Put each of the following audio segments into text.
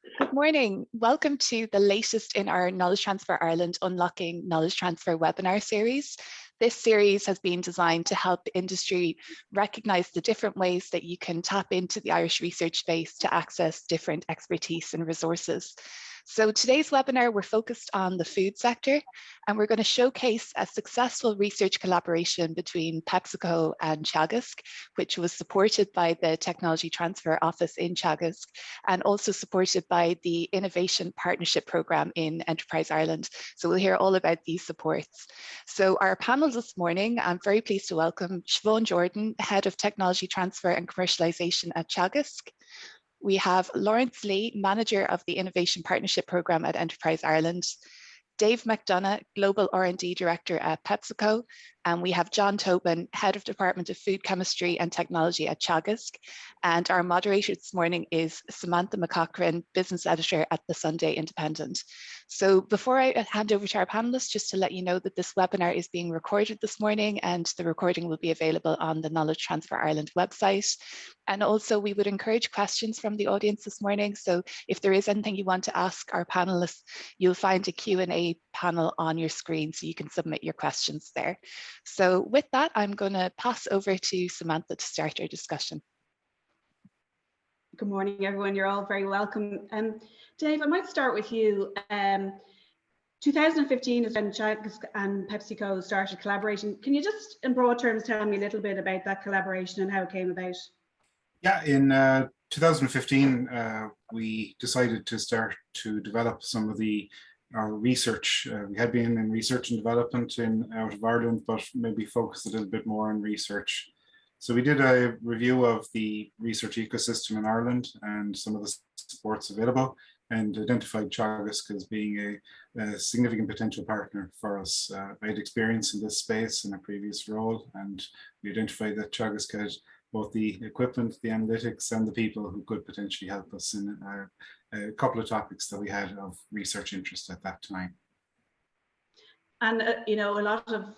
Good morning. Welcome to the latest in our Knowledge Transfer Ireland Unlocking Knowledge Transfer webinar series. This series has been designed to help industry recognise the different ways that you can tap into the Irish research space to access different expertise and resources. So today's webinar, we're focused on the food sector, and we're going to showcase a successful research collaboration between PepsiCo and Teagasc, which was supported by the Technology Transfer Office in Teagasc and also supported by the Innovation Partnership Programme in Enterprise Ireland. So we'll hear all about these supports. So our panel this morning, I'm very pleased to welcome Siobhan Jordan, Head of Technology Transfer and Commercialisation at Teagasc. We have Lawrence Lee, Manager of the Innovation Partnership Programme at Enterprise Ireland, Dave McDonough, Global R&D Director at PepsiCo, and we have John Tobin, Head of Department of Food Chemistry and Technology at Teagasc. And our moderator this morning is Samantha McCaughrean, Business Editor at the Sunday Independent. So before I hand over to our panelists, just to let you know that this webinar is being recorded this morning, and the recording will be available on the Knowledge Transfer Ireland website. And also we would encourage questions from the audience this morning. So if there is anything you want to ask our panelists, you'll find a Q&A panel on your screen so you can submit your questions there. So with that, I'm going to pass over to Samantha to start our discussion. Good morning, everyone. You're all very welcome. Dave, I might start with you. 2015 is when Teagasc and PepsiCo started collaboration. Can you just, in broad terms, tell me a little bit about that collaboration and how it came about? Yeah, in 2015, we decided to start to develop some of our research. We had been in research and development out of Ireland, but maybe focus a little bit more on research. So we did a review of the research ecosystem in Ireland and some of the supports available, and identified Teagasc as being a significant potential partner for us. I had experience in this space in a previous role, and we identified that Teagasc had both the equipment, the analytics, and the people who could potentially help us in a couple of topics that we had of research interest at that time. And you know, a lot of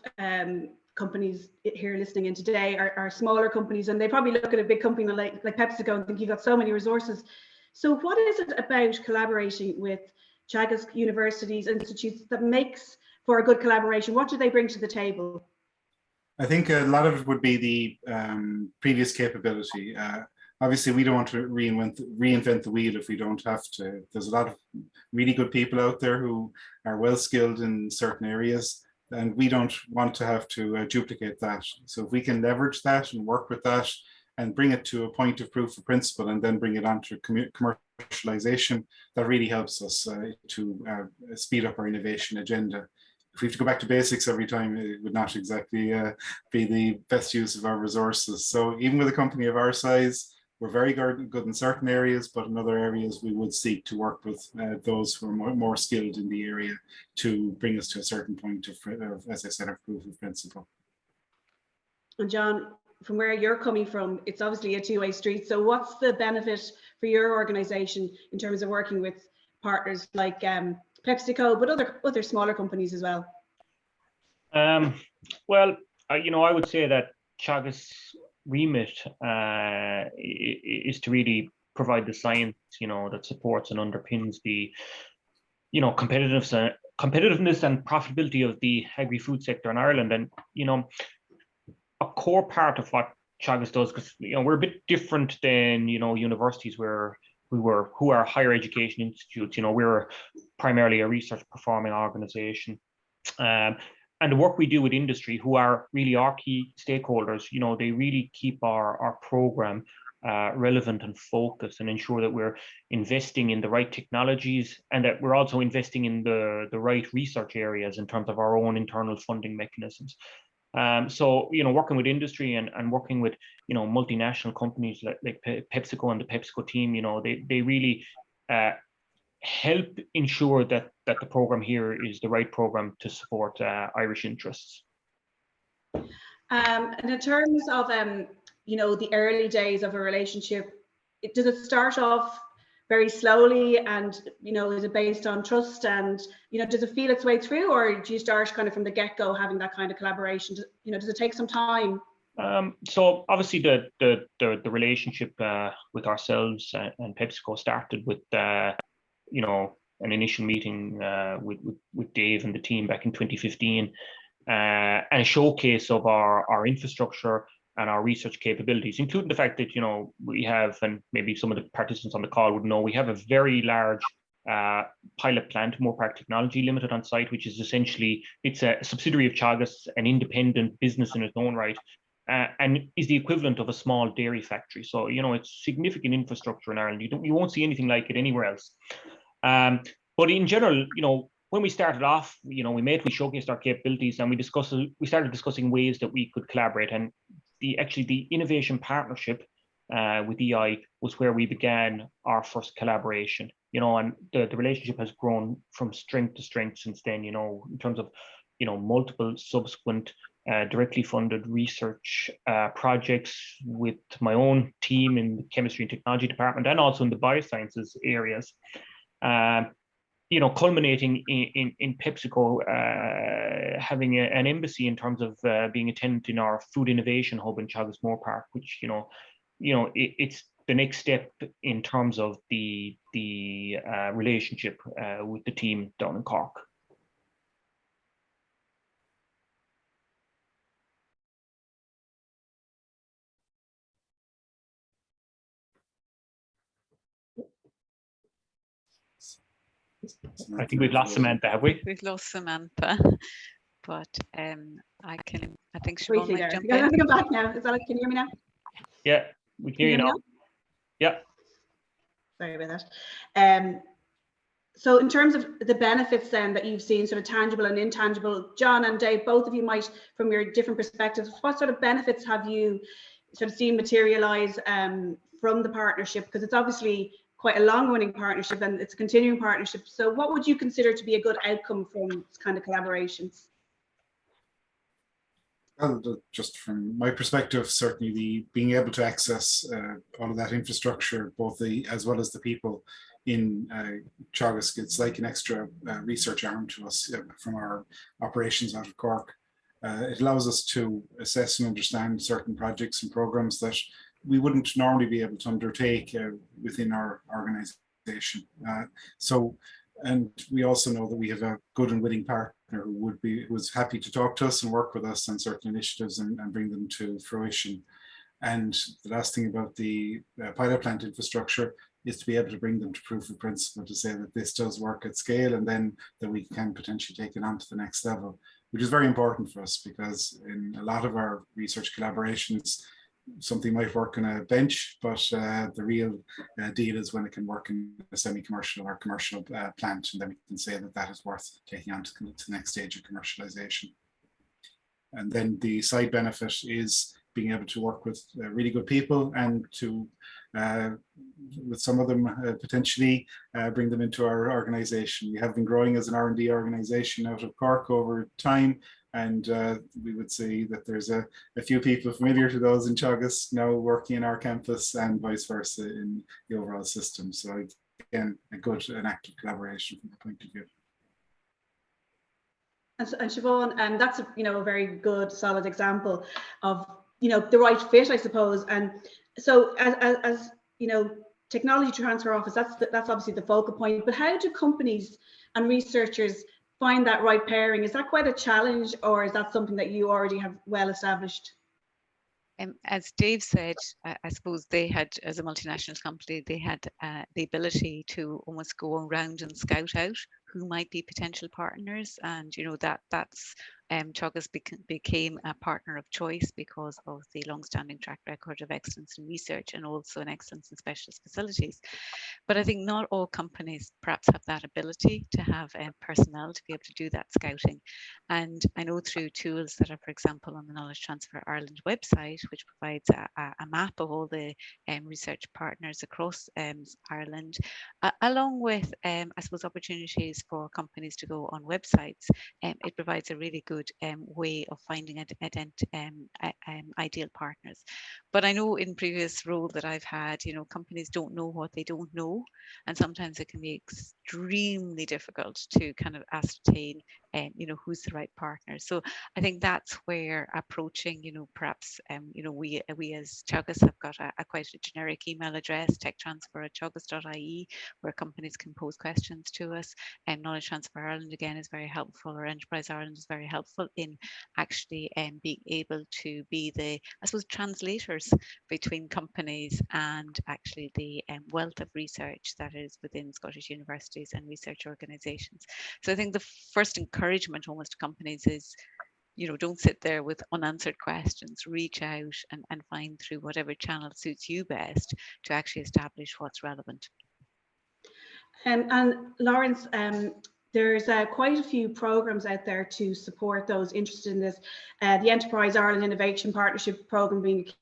companies here listening in today are smaller companies, and they probably look at a big company like PepsiCo and think you've got so many resources. So what is it about collaborating with Teagasc universities, institutes that makes for a good collaboration? What do they bring to the table? I think a lot of it would be the previous capability. Obviously, we don't want to reinvent the wheel if we don't have to. There's a lot of really good people out there who are well skilled in certain areas, and we don't want to have to duplicate that. So if we can leverage that and work with that and bring it to a point of proof of principle and then bring it on to commercialization, that really helps us to speed up our innovation agenda. If we have to go back to basics every time, it would not exactly be the best use of our resources. So even with a company of our size, we're very good in certain areas, but in other areas we would seek to work with those who are more skilled in the area to bring us to a certain point of, as I said, of proof of principle. And John, from where you're coming from, it's obviously a two-way street. So what's the benefit for your organization in terms of working with partners like PepsiCo, but other smaller companies as well? Well, you know, I would say that Teagasc's remit is to really provide the science, you know, that supports and underpins the, you know, competitiveness and profitability of the agri-food sector in Ireland. And, you know, a core part of what Teagasc does, because, you know, we're a bit different than, you know, universities who are higher education institutes. You know, we're primarily a research performing organization. And the work we do with industry, who are really our key stakeholders, you know, they really keep our program relevant and focused, and ensure that we're investing in the right technologies, and that we're also investing in the right research areas in terms of our own internal funding mechanisms. So, you know, working with industry and working with, you know, multinational companies like PepsiCo and the PepsiCo team, you know, they really help ensure that the program here is the right program to support Irish interests. And in terms of you know, the early days of a relationship, does it start off very slowly, and, you know, is it based on trust, and, you know, does it feel its way through, or do you start kind of from the get-go having that kind of collaboration? You know, does it take some time? So obviously the relationship with ourselves and PepsiCo started with you know, an initial meeting with Dave and the team back in 2015, and a showcase of our infrastructure and our research capabilities, including the fact that, you know, we have, and maybe some of the participants on the call would know, we have a very large pilot plant, Multipartner Technology Limited on site, which is essentially, it's a subsidiary of Teagasc, an independent business in its own right, and is the equivalent of a small dairy factory. So, you know, it's significant infrastructure in Ireland. You won't see anything like it anywhere else. But in general, you know, when we started off, you know, we showcased our capabilities, and we started discussing ways that we could collaborate. And the innovation partnership with EI was where we began our first collaboration, you know, and the relationship has grown from strength to strength since then, you know, in terms of, you know, multiple subsequent directly funded research projects with my own team in the chemistry and technology department, and also in the biosciences areas. You know, culminating in PepsiCo having an embassy in terms of being a tenant in our food innovation hub in Teagasc Park, which, you know, it's the next step in terms of the relationship with the team down in Cork. I think we've lost Samantha, have we? We've lost Samantha, but I think Siobhan might jump in. I think I'm back now. Can you hear me now? Yeah, we can hear you now. Yeah. Sorry about that. So in terms of the benefits then that you've seen, sort of tangible and intangible, John and Dave, both of you might, from your different perspectives, what sort of benefits have you sort of seen materialize from the partnership? Because it's obviously quite a long-running partnership and it's a continuing partnership. So what would you consider to be a good outcome from this kind of collaborations? Well, just from my perspective, certainly being able to access all of that infrastructure, both as well as the people in Teagasc, it's like an extra research arm to us from our operations out of Cork. It allows us to assess and understand certain projects and programs that we wouldn't normally be able to undertake within our organization. And we also know that we have a good and willing partner who was happy to talk to us and work with us on certain initiatives and bring them to fruition. And the last thing about the pilot plant infrastructure is to be able to bring them to proof of principle, to say that this does work at scale, and then that we can potentially take it on to the next level, which is very important for us, because in a lot of our research collaborations, something might work on a bench, but the real deal is when it can work in a semi-commercial or commercial plant, and then we can say that that is worth taking on to the next stage of commercialization. And then the side benefit is being able to work with really good people, and to, with some of them, potentially bring them into our organization. We have been growing as an R&D organization out of Cork over time, and we would say that there's a few people familiar to those in Teagasc now working in our campus, and vice versa in the overall system. So again, a good and active collaboration from the point of view. And Siobhan, that's a very good, solid example of the right fit, I suppose. And so as technology transfer office, that's obviously the focal point. But how do companies and researchers find that right pairing? Is that quite a challenge, or is that something that you already have well established? As Dave said, I suppose they had, as a multinational company, they had the ability to almost go around and scout out who might be potential partners, and that's Teagasc became a partner of choice because of the long-standing track record of excellence in research and also an excellence in specialist facilities. But I think not all companies perhaps have that ability to have personnel to be able to do that scouting. And I know through tools that are, for example, on the Knowledge Transfer Ireland website, which provides a map of all the research partners across Ireland, along with, I suppose, opportunities for companies to go on websites. It provides a really good way of finding ideal partners. But I know in previous roles that I've had, companies don't know what they don't know, and sometimes it can be extremely difficult to kind of ascertain who's the right partner. So I think that's where approaching, perhaps, we as Teagasc have got a quite a generic email address, techtransfer@teagasc.ie, where companies can pose questions to us. And Knowledge Transfer Ireland, again, is very helpful, or Enterprise Ireland is very helpful in actually being able to be the, I suppose, translators between companies and actually the wealth of research that is within Scottish universities and research organisations. So I think the first encouragement almost to companies is, don't sit there with unanswered questions, reach out and find through whatever channel suits you best to actually establish what's relevant. And Lawrence, there's quite a few programs out there to support those interested in this. The Enterprise Ireland Innovation Partnership Programme being a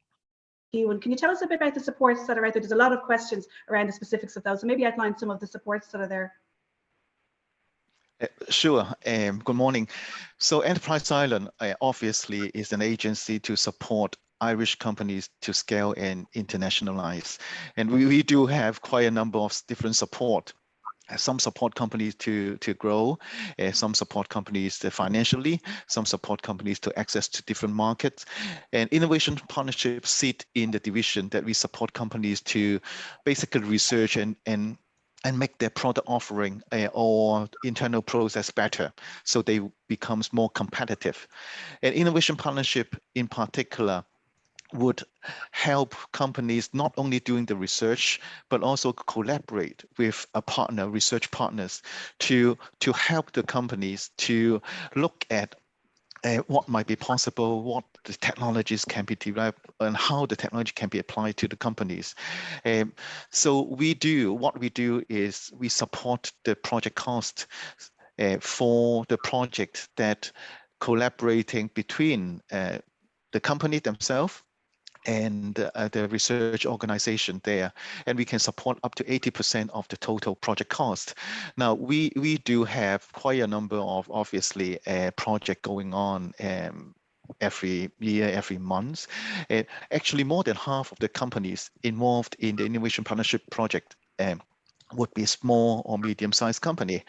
key one. Can you tell us a bit about the supports that are out there? There's a lot of questions around the specifics of those, so maybe outline some of the supports that are there. Sure. Good morning. So Enterprise Ireland obviously is an agency to support Irish companies to scale and internationalize. And we do have quite a number of different support. Some support companies to grow, some support companies financially, some support companies to access to different markets. And innovation partnerships sit in the division that we support companies to basically research and make their product offering or internal process better, so they becomes more competitive. And innovation partnership in particular would help companies not only doing the research, but also collaborate with a partner, research partners, to help the companies to look at what might be possible, what the technologies can be developed, and how the technology can be applied to the companies. So what we do is we support the project cost for the project that collaborating between the company themselves and the research organization there, and we can support up to 80% of the total project cost. Now, we do have quite a number of, obviously, project going on every year, every month. Actually, more than half of the companies involved in the Innovation Partnership Project would be small or medium-sized company.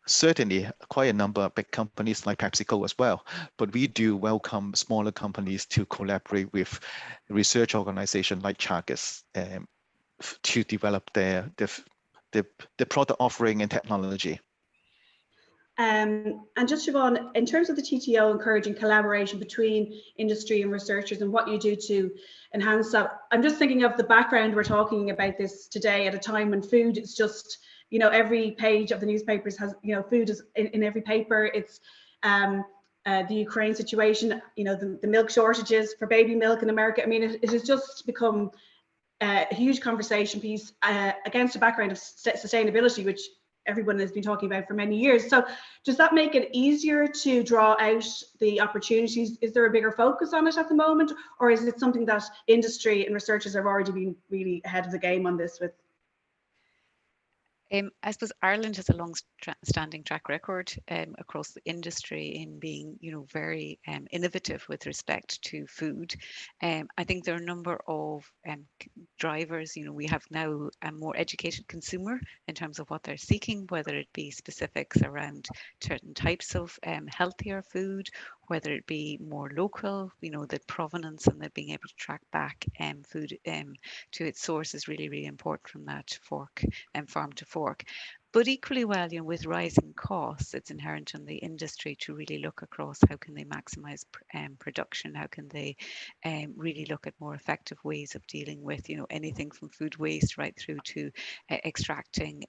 Certainly quite a number of big companies like PepsiCo as well, but we do welcome smaller companies to collaborate with research organizations like Teagasc to develop the product offering and technology. And just Siobhan, in terms of the TTO encouraging collaboration between industry and researchers and what you do to enhance that, I'm just thinking of the background we're talking about this today at a time when food is just, every page of the newspapers has, food is in every paper. It's the Ukraine situation, the milk shortages for baby milk in America. I mean, it has just become a huge conversation piece against a background of sustainability, which everyone has been talking about for many years. So does that make it easier to draw out the opportunities? Is there a bigger focus on it at the moment, or is it something that industry and researchers have already been really ahead of the game on this with? I suppose Ireland has a long-standing track record across the industry in being, very innovative with respect to food. I think there are a number of drivers. We have now a more educated consumer in terms of what they're seeking, whether it be specifics around certain types of healthier food, whether it be more local, the provenance and the being able to track back food to its source is really, really important from that farm to fork. But equally well, with rising costs, it's inherent in the industry to really look across how can they maximize production, how can they really look at more effective ways of dealing with, anything from food waste right through to extracting,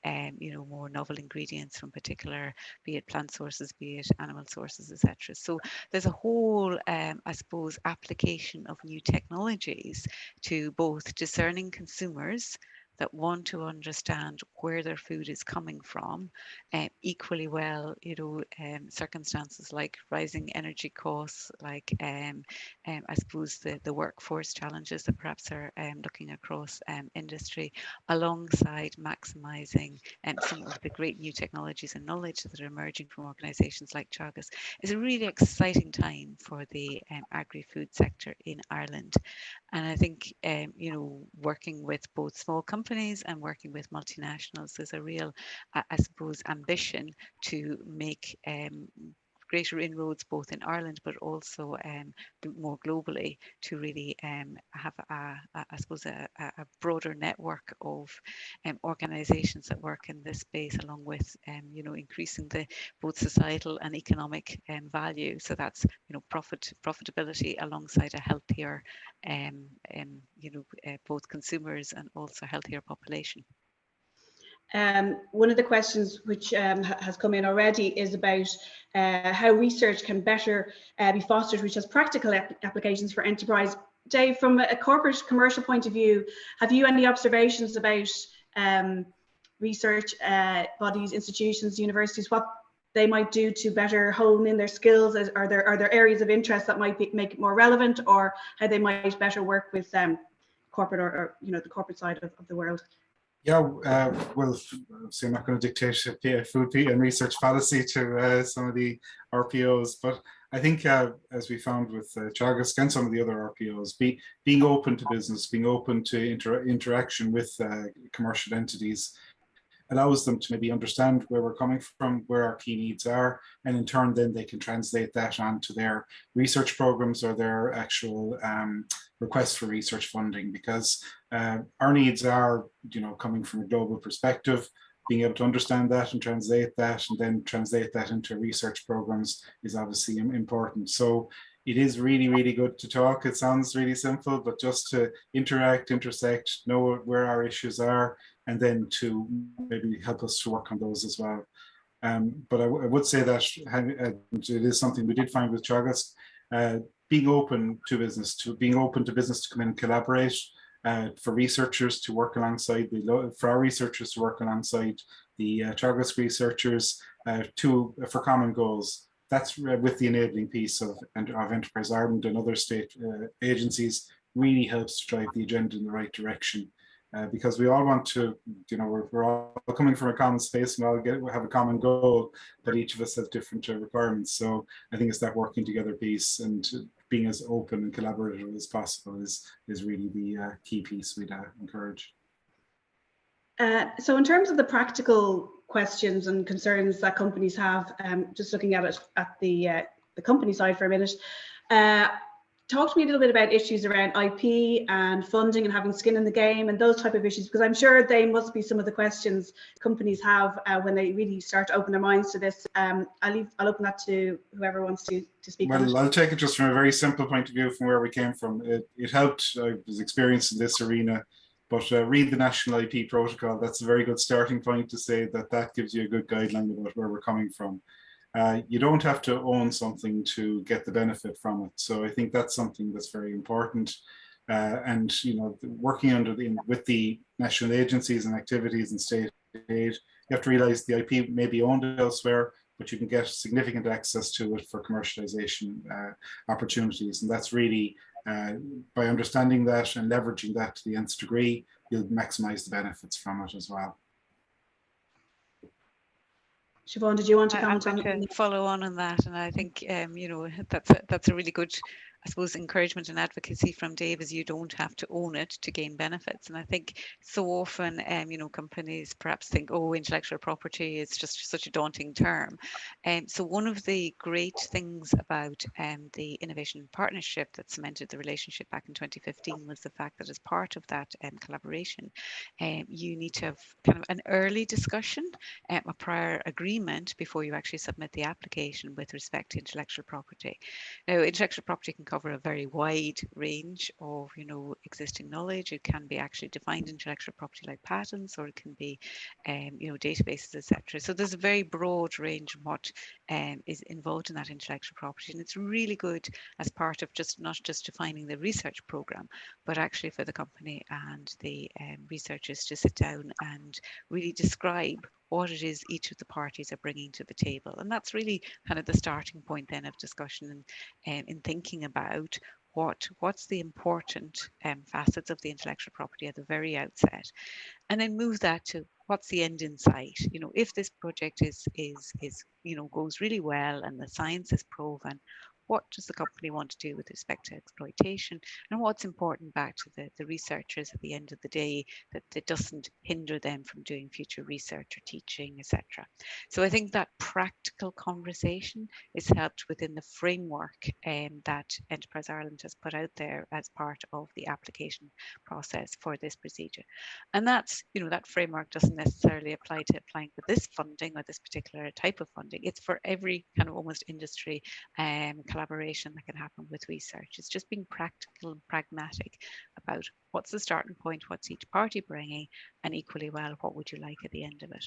more novel ingredients from particular, be it plant sources, be it animal sources, etc. So there's a whole, I suppose, application of new technologies to both discerning consumers that want to understand where their food is coming from. Equally well, circumstances like rising energy costs, like I suppose the workforce challenges that perhaps are looking across industry, alongside maximising some of the great new technologies and knowledge that are emerging from organisations like Teagasc, is a really exciting time for the agri-food sector in Ireland. And I think, working with both small companies and working with multinationals multinationals, there's a real, I suppose, ambition to make greater inroads both in Ireland but also more globally, to really have I suppose a broader network of organisations that work in this space, along with increasing the both societal and economic value. So that's profitability alongside a healthier both consumers and also healthier population. One of the questions which has come in already is about how research can better be fostered, which has practical applications for enterprise. Dave, from a corporate commercial point of view, have you any observations about research bodies, institutions, universities, what they might do to better hone in their skills? Are there areas of interest that might make it more relevant, or how they might better work with corporate or the corporate side of the world? Yeah, well, so I'm not going to dictate food and research policy to some of the RPOs, but I think as we found with Teagasc and some of the other RPOs, being open to business, being open to interaction with commercial entities allows them to maybe understand where we're coming from, where our key needs are, and in turn then they can translate that onto their research programs or their actual requests for research funding, because our needs are, coming from a global perspective. Being able to understand that and translate that, and then translate that into research programs is obviously important. So it is really, really good to talk. It sounds really simple, but just to interact, intersect, know where our issues are, and then to maybe help us to work on those as well. But I would say that it is something we did find with Teagasc, being open to business, to come in and collaborate, for researchers to work alongside for our researchers to work alongside the Teagasc researchers for common goals. That's with the enabling piece of Enterprise Ireland and other state agencies, really helps to drive the agenda in the right direction. Because we all want to, we're all coming from a common space and all have a common goal, but each of us has different requirements. So I think it's that working together piece, and being as open and collaborative as possible is really the key piece we'd encourage. So in terms of the practical questions and concerns that companies have, just looking at it at the company side for a minute, talk to me a little bit about issues around IP and funding and having skin in the game and those type of issues, because I'm sure they must be some of the questions companies have when they really start to open their minds to this. I'll open that to whoever wants to speak. Well, I'll take it just from a very simple point of view from where we came from. It helped. I was experienced in this arena, but read the National IP Protocol. That's a very good starting point to say that gives you a good guideline about where we're coming from. You don't have to own something to get the benefit from it. So I think that's something that's very important. And working with the national agencies and activities and state aid, you have to realize the IP may be owned elsewhere, but you can get significant access to it for commercialization opportunities. And that's really, by understanding that and leveraging that to the nth degree, you'll maximize the benefits from it as well. Siobhan, did you want to comment on that? Follow on that, and I think that's a really good, I suppose, encouragement and advocacy from Dave, is you don't have to own it to gain benefits. And I think so often, companies perhaps think, oh, intellectual property is just such a daunting term. So one of the great things about the innovation partnership that cemented the relationship back in 2015 was the fact that as part of that collaboration, you need to have kind of an early discussion, a prior agreement before you actually submit the application with respect to intellectual property. Now, intellectual property can cover a very wide range of, existing knowledge. It can be actually defined intellectual property like patents, or it can be, databases, etc. So there's a very broad range of what is involved in that intellectual property, and it's really good as part of not just defining the research program, but actually for the company and the researchers to sit down and really describe what it is each of the parties are bringing to the table. And that's really kind of the starting point then of discussion and in thinking about what's the important facets of the intellectual property at the very outset, and then move that to what's the end in sight. If this project is goes really well and the science is proven, what does the company want to do with respect to exploitation, and what's important back to the researchers at the end of the day, that it doesn't hinder them from doing future research or teaching, etc. So I think that practical conversation is helped within the framework that Enterprise Ireland has put out there as part of the application process for this procedure. And that's, that framework doesn't necessarily apply to applying for this funding or this particular type of funding. It's for every kind of almost industry collaboration that can happen with research. It's just being practical and pragmatic about what's the starting point, what's each party bringing, and equally well, what would you like at the end of it?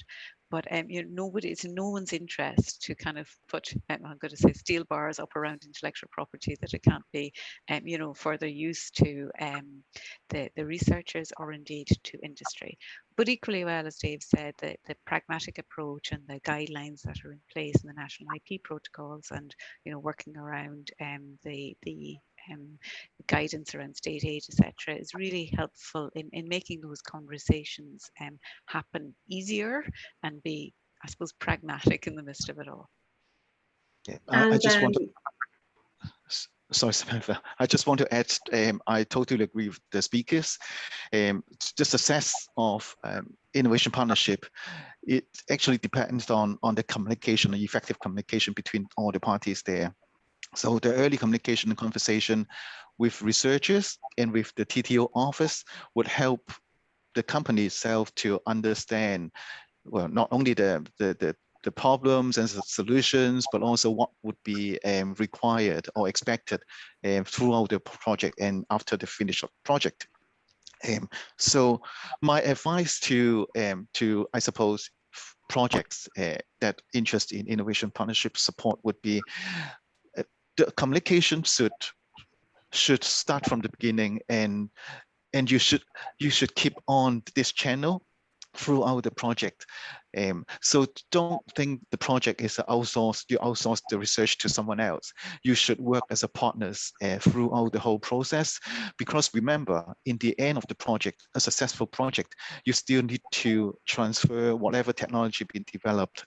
But it's in no one's interest to kind of put, I'm going to say, steel bars up around intellectual property that it can't be, further use to the researchers or indeed to industry. But equally well, as Dave said, the pragmatic approach and the guidelines that are in place in the national IP protocols, and working around the guidance around state aid, etc., is really helpful in making those conversations happen easier and be, I suppose, pragmatic in the midst of it all. Yeah, I just want to, sorry, Samantha, I just want to add, I totally agree with the speakers. The success of innovation partnership, it actually depends on the communication, the effective communication between all the parties there. So the early communication and conversation with researchers and with the TTO office would help the company itself to understand, well, not only the problems and the solutions, but also what would be required or expected throughout the project and after the finish of the project. So my advice to I suppose projects that interest in innovation partnership support would be, the communication should start from the beginning, and you should keep on this channel throughout the project. So don't think the project is outsourced, you outsource the research to someone else. You should work as a partners throughout the whole process, because remember, in the end of the project, a successful project, you still need to transfer whatever technology being developed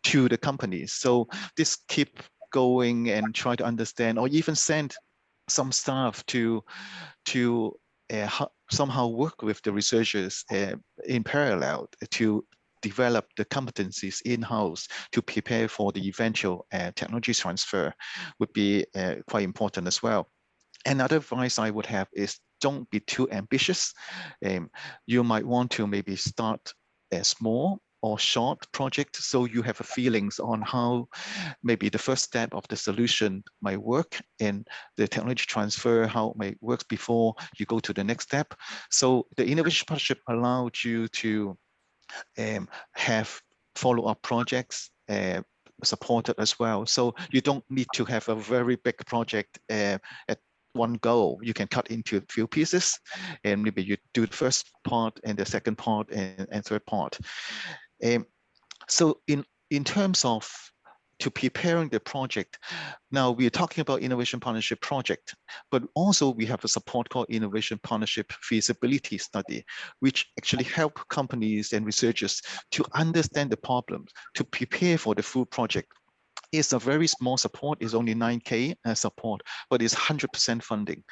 to the company. So this keep going and try to understand, or even send some staff to somehow work with the researchers in parallel to develop the competencies in-house to prepare for the eventual technology transfer would be quite important as well. Another advice I would have is, don't be too ambitious. You might want to maybe start small or short project, so you have a feelings on how maybe the first step of the solution might work and the technology transfer, how it might work before you go to the next step. So the innovation partnership allowed you to have follow-up projects supported as well. So you don't need to have a very big project at one go. You can cut into a few pieces, and maybe you do the first part and the second part and third part. So in terms of to preparing the project, now we're talking about innovation partnership project, but also we have a support called innovation partnership feasibility study, which actually help companies and researchers to understand the problems, to prepare for the full project. It's a very small support, it's only 9K support, but it's 100% funding.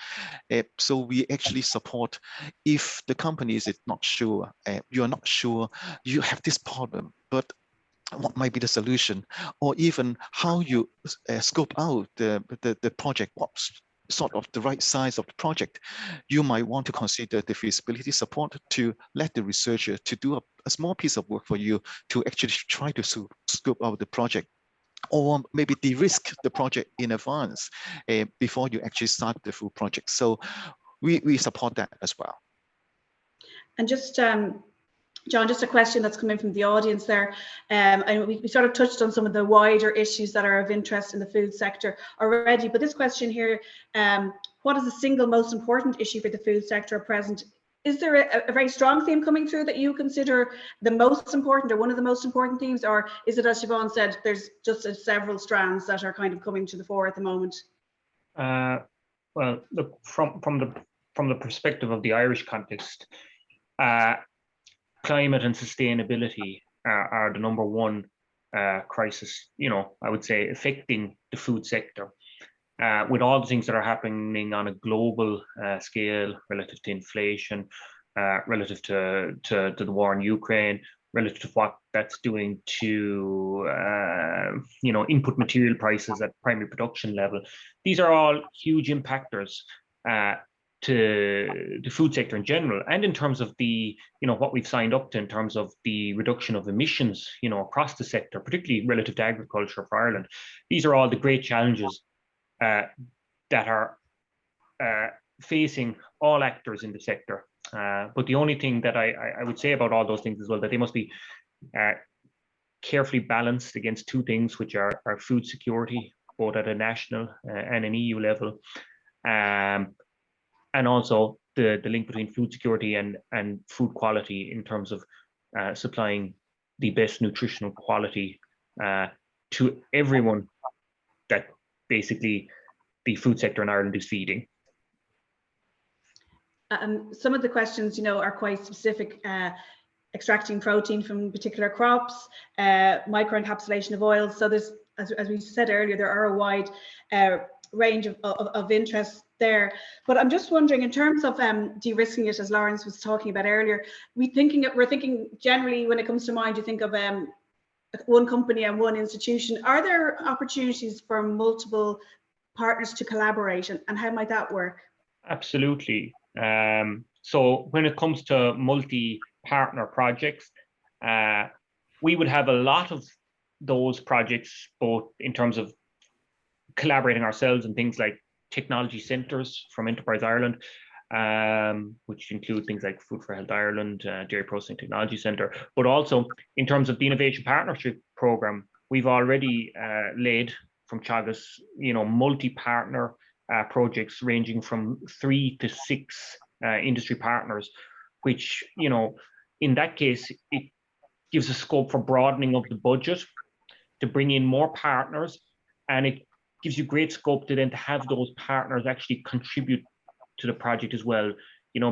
So we actually support if the company is not sure, you're not sure, you have this problem, but what might be the solution, or even how you scope out the project, what's sort of the right size of the project. You might want to consider the feasibility support to let the researcher to do a small piece of work for you to actually try to scope out the project, or maybe de-risk the project in advance before you actually start the full project. So we support that as well. And just John, just a question that's come in from the audience there. And we sort of touched on some of the wider issues that are of interest in the food sector already, but this question here, what is the single most important issue for the food sector at present? Is there a very strong theme coming through that you consider the most important, or one of the most important themes, or is it, as Siobhan said, there's just several strands that are kind of coming to the fore at the moment? Well, look, from the perspective of the Irish context, climate and sustainability are the number one crisis, I would say, affecting the food sector. with all the things that are happening on a global scale relative to inflation, relative to the war in Ukraine, relative to what that's doing to input material prices at primary production level. These are all huge impactors to the food sector in general, and in terms of the what we've signed up to in terms of the reduction of emissions across the sector, particularly relative to agriculture for Ireland. These are all the great challenges that are facing all actors in the sector. But the only thing that I would say about all those things as well, that they must be carefully balanced against two things, which are food security, both at a national and an EU level, and also the link between food security and food quality in terms of supplying the best nutritional quality to everyone that basically the food sector in Ireland is feeding. Some of the questions, are quite specific. Extracting protein from particular crops, microencapsulation of oils. So there's, as we said earlier, there are a wide range of interests there. But I'm just wondering, in terms of de-risking it, as Lawrence was talking about earlier, we're thinking generally, when it comes to mind, you think of one company and one institution. Are there opportunities for multiple partners to collaborate, and how might that work? Absolutely. So when it comes to multi-partner projects, we would have a lot of those projects, both in terms of collaborating ourselves and things like technology centres from Enterprise Ireland, which include things like Food for Health Ireland, Dairy Processing Technology Centre, but also in terms of the Innovation Partnership Programme, we've already led from Teagasc, multi-partner projects ranging from 3 to 6 industry partners, which, in that case, it gives a scope for broadening of the budget to bring in more partners, and it gives you great scope to then to have those partners actually contribute to the project as well,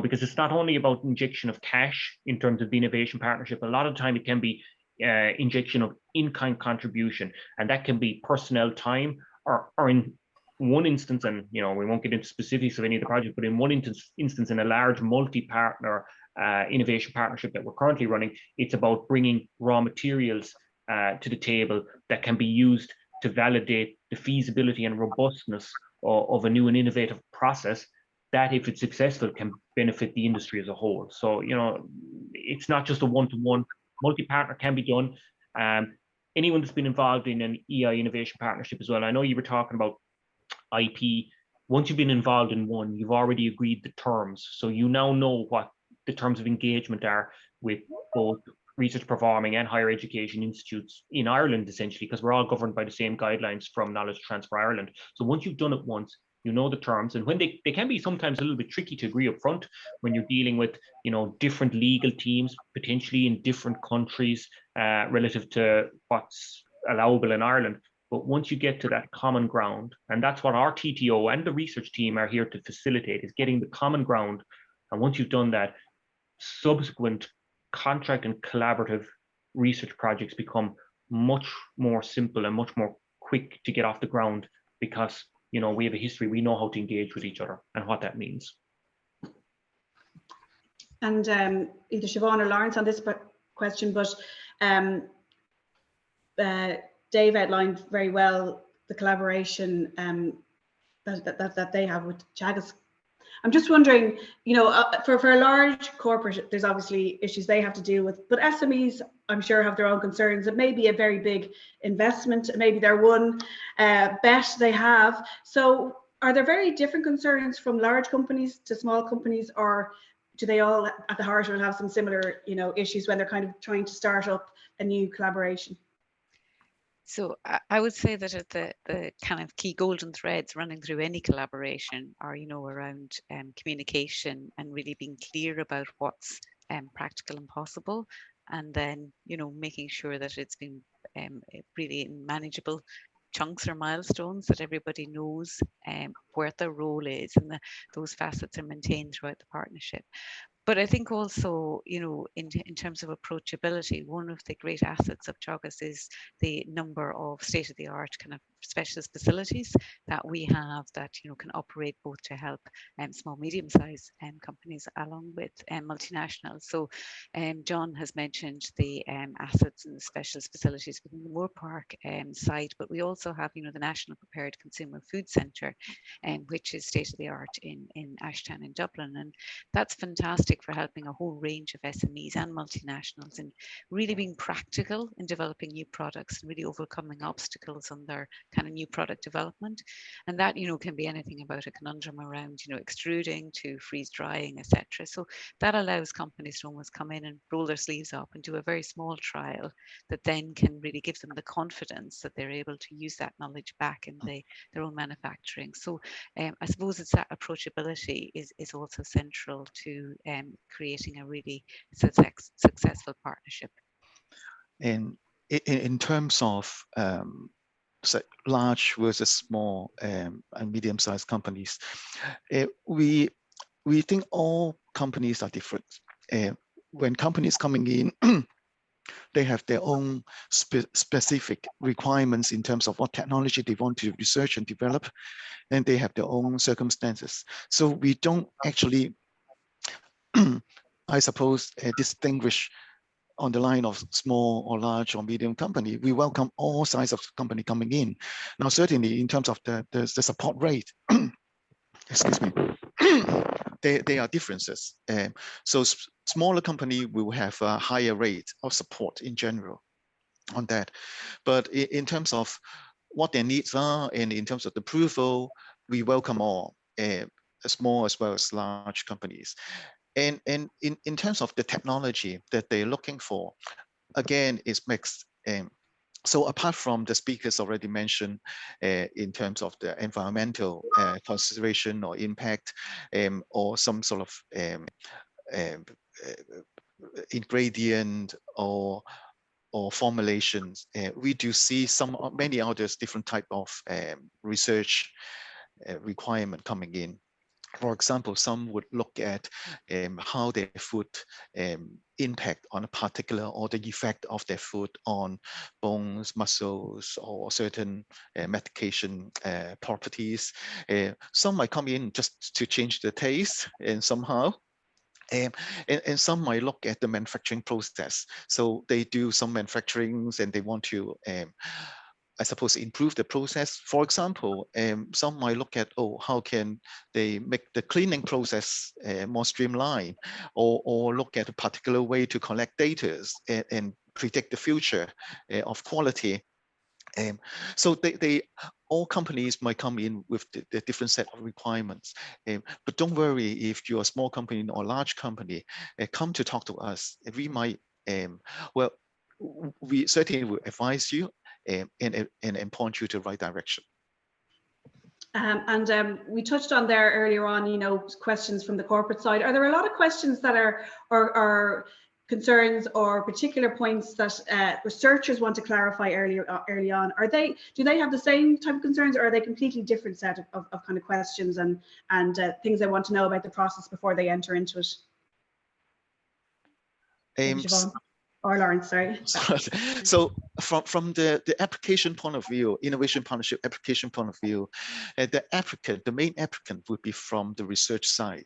because it's not only about injection of cash in terms of the innovation partnership. A lot of the time it can be injection of in-kind contribution, and that can be personnel time, or in one instance, and we won't get into specifics of any of the projects, but in one instance in a large multi-partner innovation partnership that we're currently running, it's about bringing raw materials to the table that can be used to validate the feasibility and robustness of a new and innovative process that, if it's successful, can benefit the industry as a whole. So, it's not just a one-to-one. Multi-partner can be done. Anyone that's been involved in an EI innovation partnership as well, I know you were talking about IP. Once you've been involved in one, you've already agreed the terms. So you now know what the terms of engagement are with both research performing and higher education institutes in Ireland, essentially, because we're all governed by the same guidelines from Knowledge Transfer Ireland. So once you've done it once, you know the terms, and when they can be sometimes a little bit tricky to agree up front when you're dealing with different legal teams, potentially in different countries, relative to what's allowable in Ireland. But once you get to that common ground, and that's what our TTO and the research team are here to facilitate, is getting the common ground. And once you've done that, subsequent contract and collaborative research projects become much more simple and much more quick to get off the ground, because we have a history, we know how to engage with each other and what that means. And either Siobhan or Lawrence on this question, but Dave outlined very well the collaboration that they have with Teagasc. I'm just wondering, for a large corporate, there's obviously issues they have to deal with, but SMEs, I'm sure, have their own concerns. It may be a very big investment, maybe they're one bet they have. So are there very different concerns from large companies to small companies, or do they all at the heart will have some similar, issues when they're kind of trying to start up a new collaboration? So I would say that the kind of key golden threads running through any collaboration are, around communication and really being clear about what's practical and possible, and then, making sure that it's been really in manageable chunks or milestones, that everybody knows where their role is, and those facets are maintained throughout the partnership. But I think also, in terms of approachability, one of the great assets of Teagasc is the number of state-of-the-art kind of specialist facilities that we have that can operate both to help small, medium-sized companies along with multinationals. So John has mentioned the assets and the specialist facilities within the Moore Park site, but we also have the National Prepared Consumer Food Centre, which is state-of-the-art in Ashtown in Dublin, and that's fantastic for helping a whole range of SMEs and multinationals and really being practical in developing new products and really overcoming obstacles on their kind of new product development. And that can be anything about a conundrum around extruding to freeze drying, etc. So that allows companies to almost come in and roll their sleeves up and do a very small trial that then can really give them the confidence that they're able to use that knowledge back in their own manufacturing. So I suppose it's that approachability is also central to creating a really successful partnership. And in terms of large versus small and medium-sized companies, we think all companies are different. When companies coming in, they have their own specific requirements in terms of what technology they want to research and develop, and they have their own circumstances. So we don't actually, I suppose, distinguish on the line of small or large or medium company. We welcome all sizes of company coming in. Now, certainly in terms of the support rate, excuse me, there are differences. So smaller company will have a higher rate of support in general on that. But in terms of what their needs are and in terms of the approval, we welcome all, small as well as large companies. And in terms of the technology that they're looking for, again, is mixed. So apart from the speakers already mentioned in terms of the environmental consideration or impact, or some sort of ingredient or formulations, we do see many others different type of research requirement coming in. For example, some would look at how their food impact on a particular or the effect of their food on bones, muscles, or certain medication properties. Some might come in just to change the taste and somehow. And some might look at the manufacturing process. So they do some manufacturings and they want to I suppose, improve the process. For example, some might look at, how can they make the cleaning process more streamlined, or look at a particular way to collect data and predict the future of quality. So all companies might come in with the different set of requirements. But don't worry if you're a small company or large company, come to talk to us. We might, well, we certainly will advise you and point you to the right direction. We touched on there earlier on, questions from the corporate side. Are there a lot of questions that are concerns or particular points that researchers want to clarify early on? Do they have the same type of concerns, or are they completely different set of kind of questions and things they want to know about the process before they enter into it? Siobhan? Or Lawrence, sorry. So from the application point of view, innovation partnership application point of view, the main applicant would be from the research side.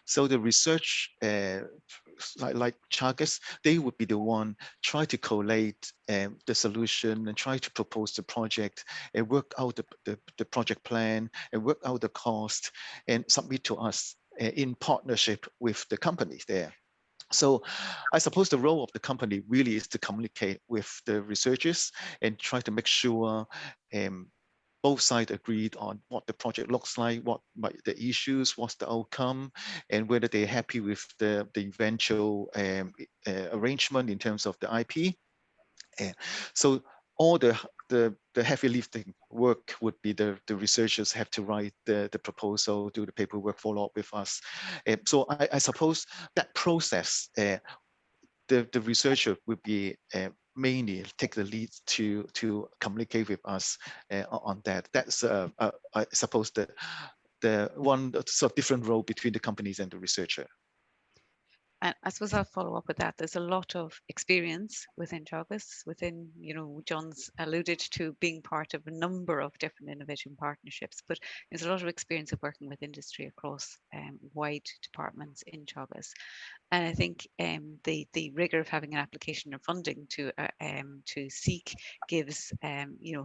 So the research, like Teagasc, they would be the one try to collate the solution and try to propose the project and work out the project plan and work out the cost and submit to us in partnership with the companies there. So I suppose the role of the company really is to communicate with the researchers and try to make sure both sides agreed on what the project looks like, what might the issues, what's the outcome, and whether they're happy with the eventual arrangement in terms of the IP. So all the heavy lifting work would be the researchers have to write the proposal, do the paperwork, follow up with us. So I suppose that process, the researcher would be mainly take the lead to communicate with us on that. That's I suppose the one sort of different role between the companies and the researcher. And I suppose I'll follow up with that. There's a lot of experience within Teagasc, within, John's alluded to being part of a number of different innovation partnerships, but there's a lot of experience of working with industry across wide departments in Teagasc. And I think the rigor of having an application of funding to seek gives,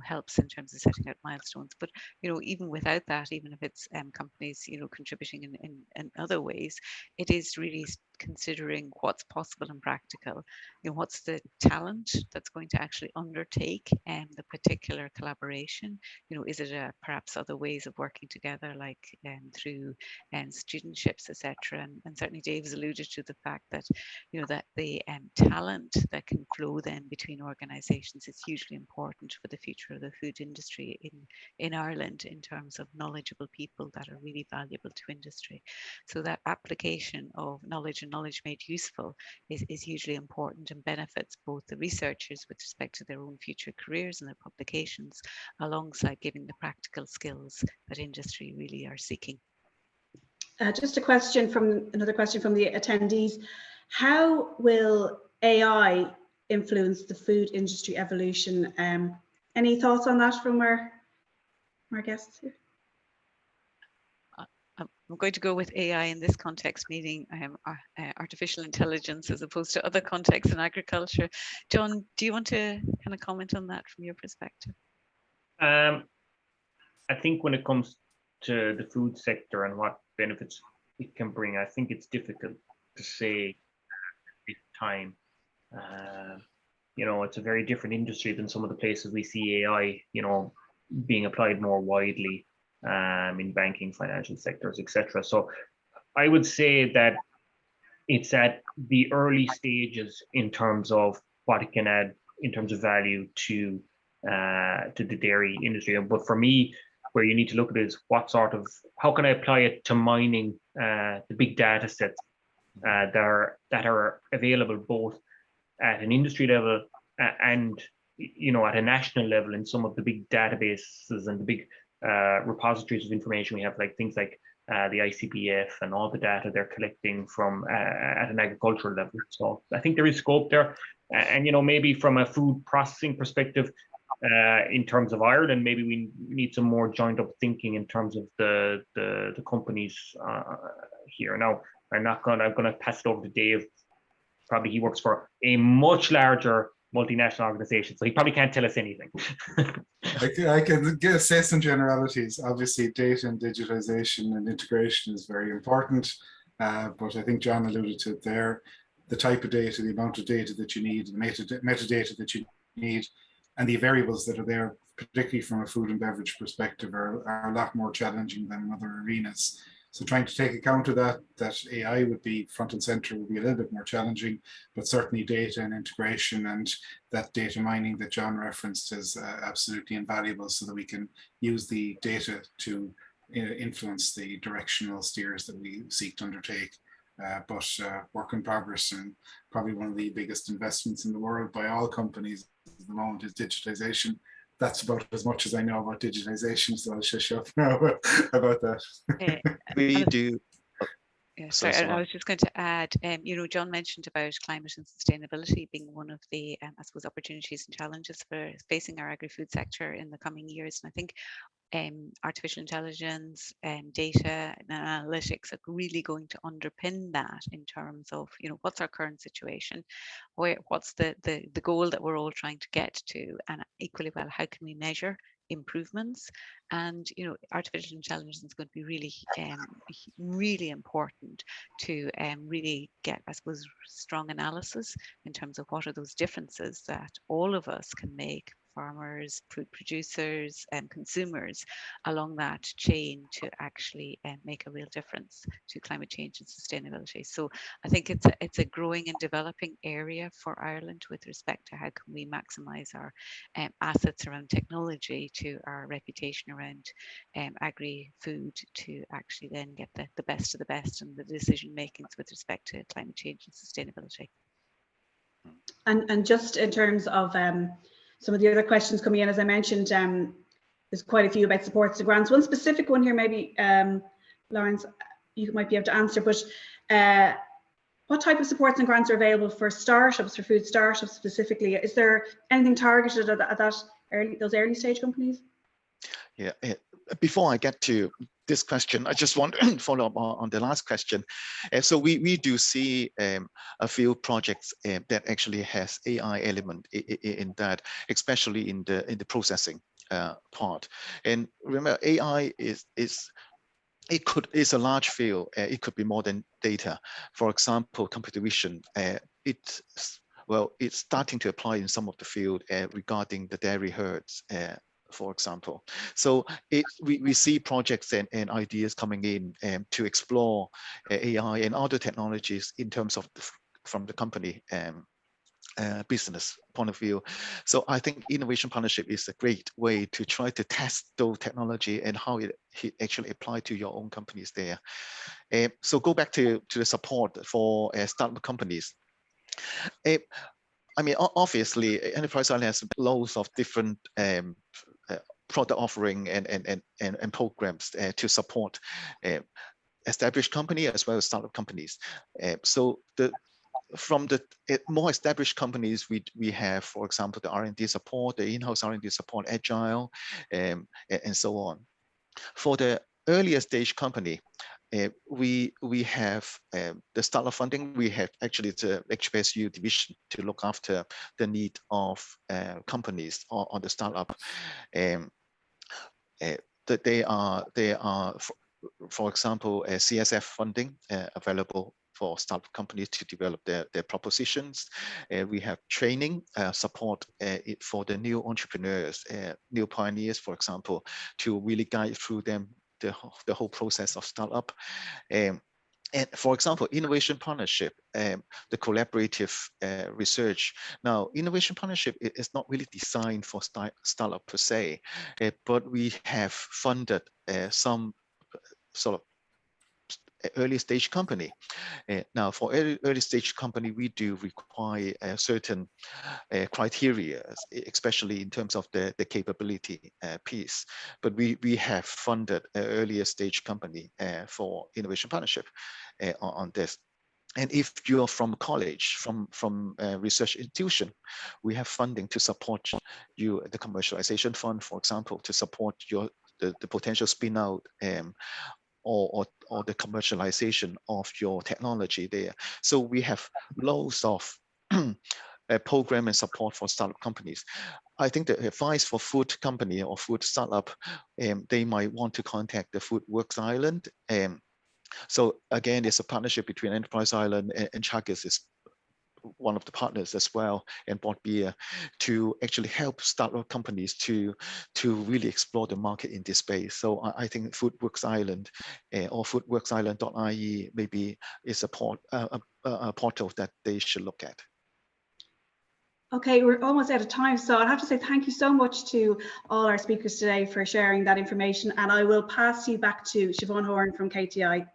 helps in terms of setting out milestones. But, even without that, even if it's companies, contributing in other ways, it is really considering what's possible and practical. What's the talent that's going to actually undertake the particular collaboration? Is it perhaps other ways of working together, like through studentships, etc. And certainly Dave's alluded to the fact that that the talent that can flow then between organisations is hugely important for the future of the food industry in Ireland, in terms of knowledgeable people that are really valuable to industry. So that application of knowledge and knowledge made useful is hugely important, and benefits both the researchers with respect to their own future careers and their publications, alongside giving the practical skills that industry really are seeking. Just another question from the attendees. How will AI influence the food industry evolution? Any thoughts on that from our guests here? I'm going to go with AI in this context, meaning artificial intelligence, as opposed to other contexts in agriculture. John, do you want to kind of comment on that from your perspective? I think when it comes to the food sector and what benefits it can bring, I think it's difficult to say at this time. It's a very different industry than some of the places we see AI, being applied more widely in banking, financial sectors, etc. So I would say that it's at the early stages in terms of what it can add in terms of value to the dairy industry. But for me, where you need to look at it is how can I apply it to mining the big data sets that are available both at an industry level and at a national level in some of the big databases and the big repositories of information we have, like things like the ICBF and all the data they're collecting from at an agricultural level. So I think there is scope there, and maybe from a food processing perspective, in terms of Ireland, maybe we need some more joined up thinking in terms of the companies here. Now, I'm gonna pass it over to Dave. Probably he works for a much larger multinational organization, so he probably can't tell us anything. I can say some generalities. Obviously, data and digitization and integration is very important, but I think John alluded to it there. The type of data, the amount of data that you need, the metadata that you need, and the variables that are there, particularly from a food and beverage perspective, are a lot more challenging than in other arenas. So trying to take account of that AI would be front and center, would be a little bit more challenging, but certainly data and integration and that data mining that John referenced is absolutely invaluable, so that we can use the data to influence the directional steers that we seek to undertake. But work in progress, and probably one of the biggest investments in the world by all companies at the moment is digitization. That's about as much as I know about digitization, so I'll shush up now about that. We do. Yeah, sorry, I was just going to add, John mentioned about climate and sustainability being one of the, I suppose, opportunities and challenges for facing our agri-food sector in the coming years. And I think artificial intelligence and data and analytics are really going to underpin that in terms of, what's our current situation, what's the goal that we're all trying to get to, and equally well, how can we measure improvements? And artificial intelligence is going to be really really important to really get, I suppose, strong analysis in terms of what are those differences that all of us can make, farmers, food producers, and consumers along that chain, to actually make a real difference to climate change and sustainability. So I think it's a growing and developing area for Ireland with respect to how can we maximise our assets around technology to our reputation around agri-food, to actually then get the best of the best and the decision makings with respect to climate change and sustainability. And just in terms of some of the other questions coming in, as I mentioned, there's quite a few about supports to grants. One specific one here, maybe Lawrence, you might be able to answer, but What type of supports and grants are available for startups, for food startups specifically? Is there anything targeted at those early stage companies? Yeah, before I get to this question, I just want to follow up on the last question. So we do see a few projects that actually has AI element in that, especially in the processing part. And remember, AI is a large field. It could be more than data. For example, computer vision. It's starting to apply in some of the field regarding the dairy herds, for example. So we see projects and ideas coming in to explore AI and other technologies in terms of from the company business point of view. So I think innovation partnership is a great way to try to test those technology and how it actually apply to your own companies there. So go back to the support for startup companies. I mean, obviously, Enterprise Island has loads of different product offering and programs to support established company as well as startup companies. So from the more established companies, we have, for example, the R&D support, the in-house R&D support, agile, and so on. For the earlier stage company, we have the startup funding. We have actually the HPSU division to look after the need of companies on the startup. That they are, for example, CSF funding available for startup companies to develop their propositions. We have training support for the new entrepreneurs, new pioneers, for example, to really guide through them the whole process of startup. And for example, innovation partnership, the collaborative research. Now, innovation partnership is not really designed for startup per se, but we have funded some sort of early stage company. Now, for early stage company, we do require certain criteria, especially in terms of the capability piece. But we have funded an earlier stage company for innovation partnership on this. And if you're from college, from a research institution, we have funding to support you, the commercialization fund, for example, to support the potential spin out or the commercialization of your technology there. So we have loads of program and support for startup companies. I think the advice for food company or food startup, they might want to contact the FoodWorks Island. So again, it's a partnership between Enterprise Island and Teagasc is one of the partners as well, and Bought Beer, to actually help startup companies to really explore the market in this space. So I think FoodWorks Island or foodworksisland.ie maybe is a portal that they should look at. Okay, we're almost out of time, so I'll have to say thank you so much to all our speakers today for sharing that information, and I will pass you back to Siobhan Horn from KTI.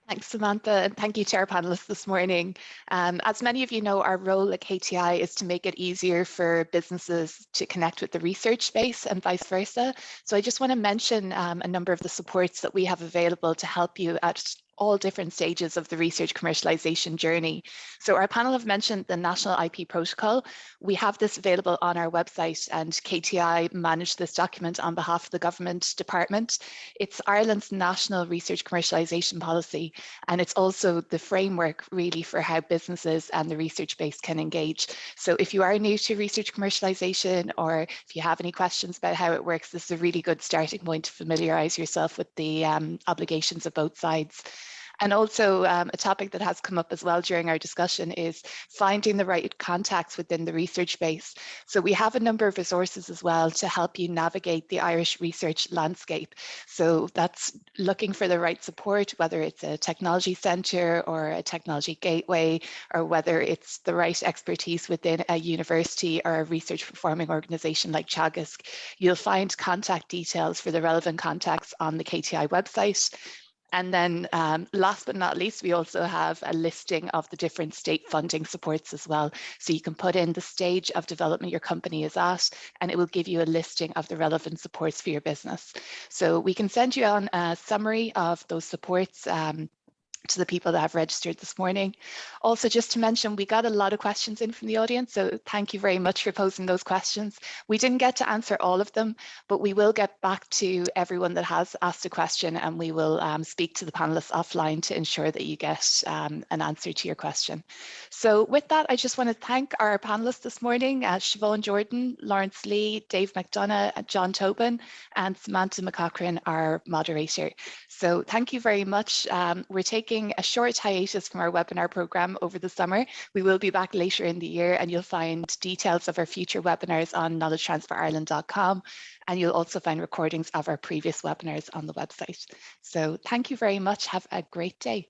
Thanks, Samantha, and thank you to our panelists this morning. As many of you know, our role at KTI is to make it easier for businesses to connect with the research space and vice versa. So I just want to mention a number of the supports that we have available to help you at all different stages of the research commercialization journey. So our panel have mentioned the National IP Protocol. We have this available on our website, and KTI manage this document on behalf of the government department. It's Ireland's national research commercialization policy, and it's also the framework really for how businesses and the research base can engage. So if you are new to research commercialization, or if you have any questions about how it works, this is a really good starting point to familiarize yourself with the obligations of both sides. And also a topic that has come up as well during our discussion is finding the right contacts within the research base. So we have a number of resources as well to help you navigate the Irish research landscape. So that's looking for the right support, whether it's a technology centre or a technology gateway, or whether it's the right expertise within a university or a research performing organisation like Teagasc. You'll find contact details for the relevant contacts on the KTI website. And then last but not least, we also have a listing of the different state funding supports as well. So you can put in the stage of development your company is at, and it will give you a listing of the relevant supports for your business. So we can send you on a summary of those supports to the people that have registered this morning. Also, just to mention, we got a lot of questions in from the audience, so thank you very much for posing those questions. We didn't get to answer all of them, but we will get back to everyone that has asked a question, and we will speak to the panelists offline to ensure that you get an answer to your question. So with that, I just want to thank our panelists this morning, Siobhan Jordan, Lawrence Lee, Dave McDonough, John Tobin, and Samantha McCaughrean, our moderator. So thank you very much. We're taking a short hiatus from our webinar program over the summer. We will be back later in the year, and you'll find details of our future webinars on knowledgetransferireland.com, and you'll also find recordings of our previous webinars on the website. So thank you very much. Have a great day.